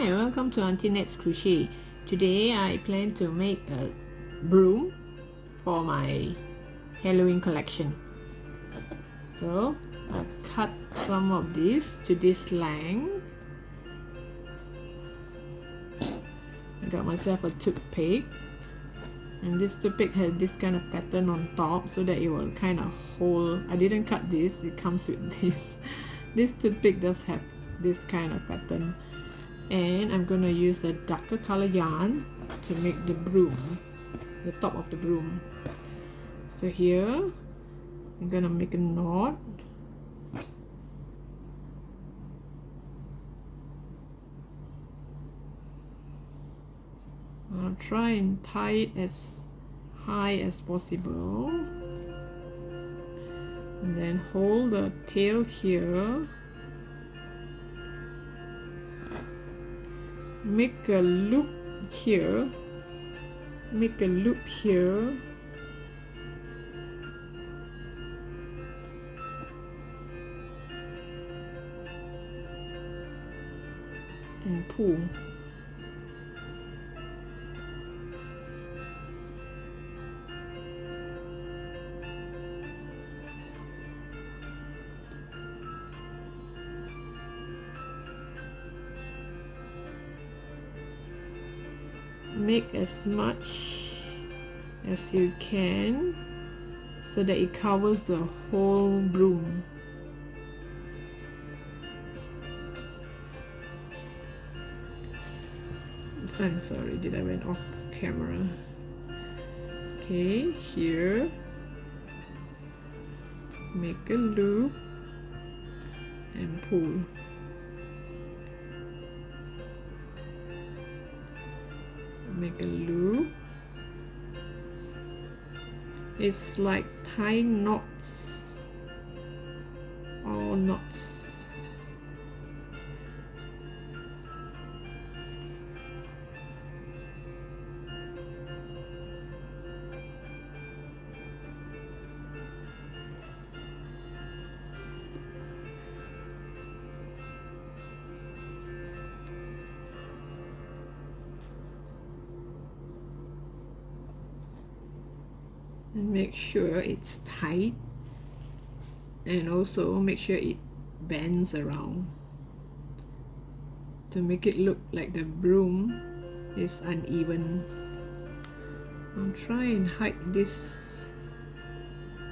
Hi, welcome to Auntie Nat's Crochet. Today I plan to make a broom for my Halloween collection. So I've cut some of this to this length. I got myself a toothpick, and this toothpick has this kind of pattern on top so that it will kind of hold. I didn't cut this, it comes with this. This toothpick does have this kind of pattern. And I'm going to use a darker color yarn to make the broom, the top of the broom. So here I'm going to make a knot. I'll try and tie it as high as possible, and then hold the tail here. Make a loop here, make a loop here, and pull. Make as much as you can so that it covers the whole broom. I'm sorry, did I went off camera? Okay, here make a loop and pull. Make a loop. It's like tying knots, all knots. And make sure it's tight, and also make sure it bends around to make it look like the broom is uneven. I'll try and hide this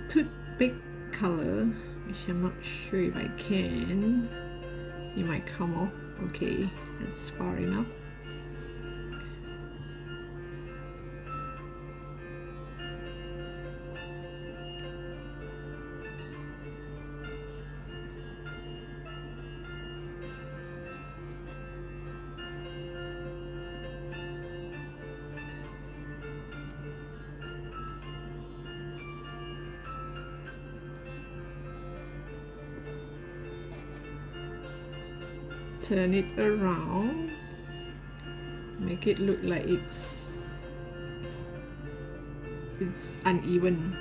toothpick color, which I'm not sure if I can. It might come off. Okay, that's far enough. Turn it around, make it look like it's uneven.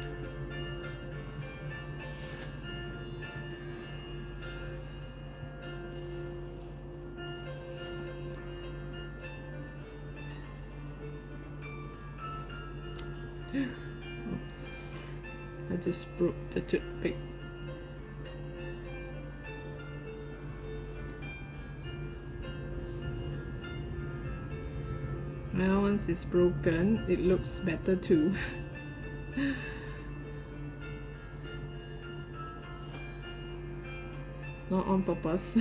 Oops, I just broke the toothpick. Well, once it's broken, it looks better too. Not on purpose.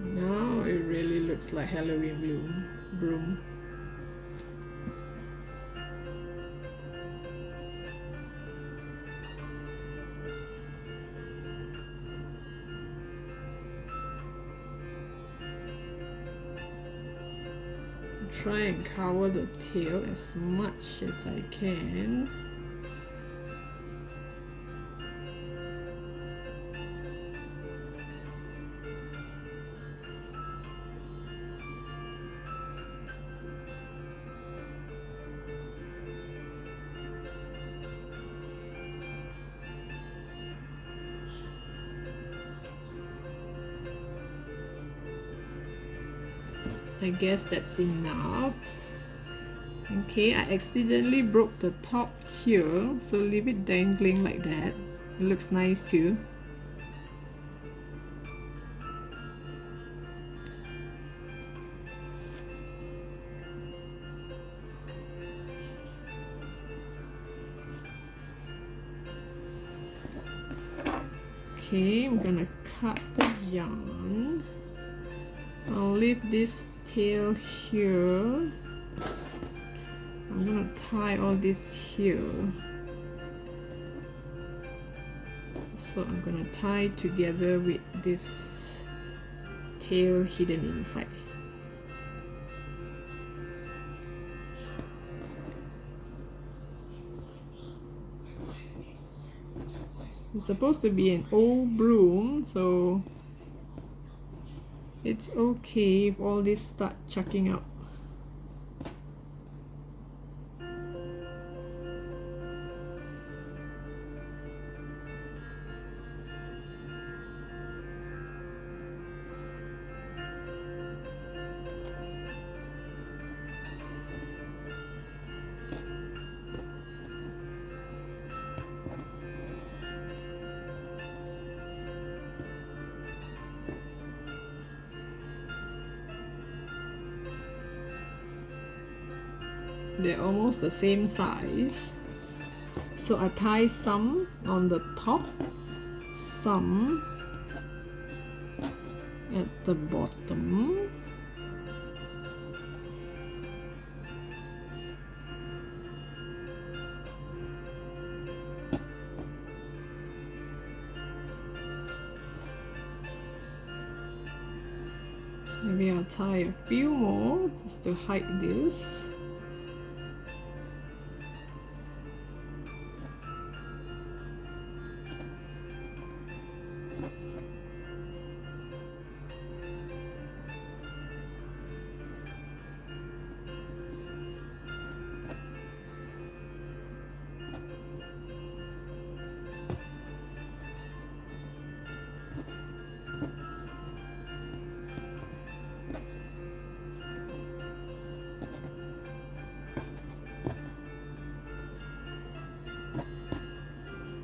Now it really looks like Halloween broom. try and cover the tail as much as I can. I guess that's enough. Okay, I accidentally broke the top here, so leave it dangling like that. It looks nice too. Okay, I'm gonna cut the yarn. I'll leave this tail here. I'm gonna tie all this here. So I'm gonna tie together with this tail hidden inside. It's supposed to be an old broom, so it's okay if all this start chucking up. They're almost the same size. So I tie some on the top, some at the bottom. Maybe I'll tie a few more just to hide this.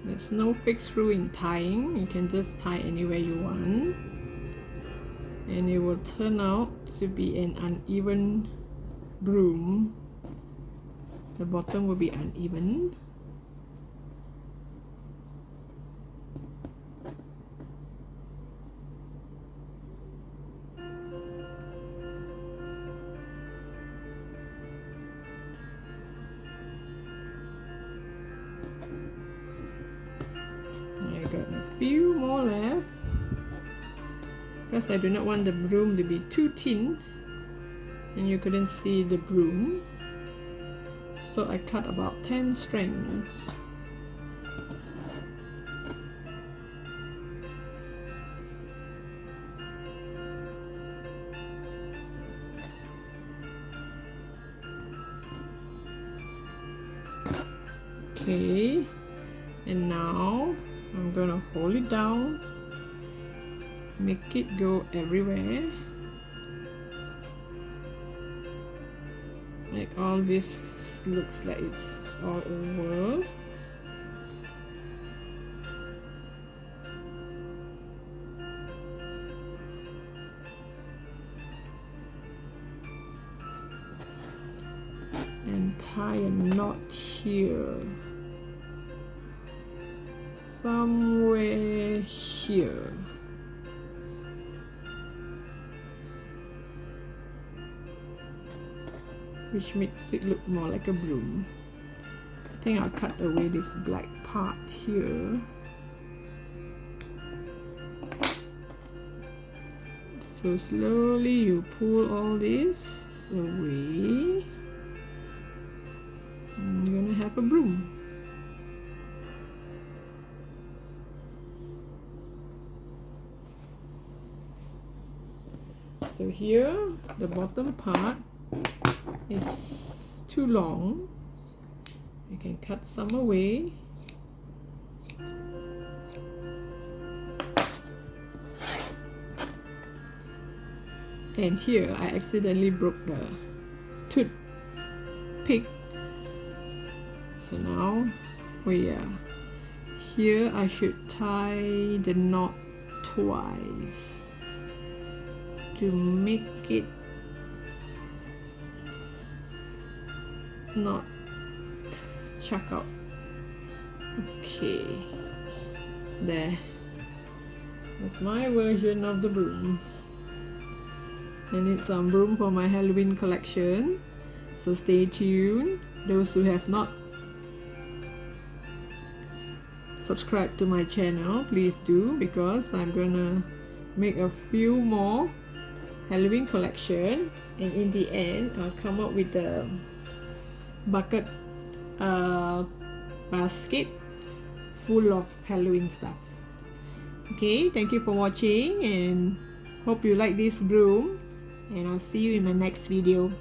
There's no fixed rule in tying. You can just tie anywhere you want, and it will turn out to be an uneven broom. The bottom will be uneven. I got a few more left because I do not want the broom to be too thin and you couldn't see the broom. So I cut about 10 strands. Okay, and now I'm gonna hold it down, make it go everywhere. Like all this looks like it's all over. And tie a knot here. Somewhere here. Which makes it look more like a broom. I think I'll cut away this black part here. So slowly you pull all this. this away. I'm gonna have a broom. So here, the bottom part is too long. You can cut some away. And here, I accidentally broke the toothpick. So now, here I should tie the knot twice to make it not chuck out. Okay, there. That's my version of the broom. I need some broom for my Halloween collection, so stay tuned. Those who have not subscribed to my channel, please do, because I'm gonna make a few more Halloween collection, and in the end I'll come up with the bucket basket full of Halloween stuff. Okay, thank you for watching and hope you like this broom, and I'll see you in my next video.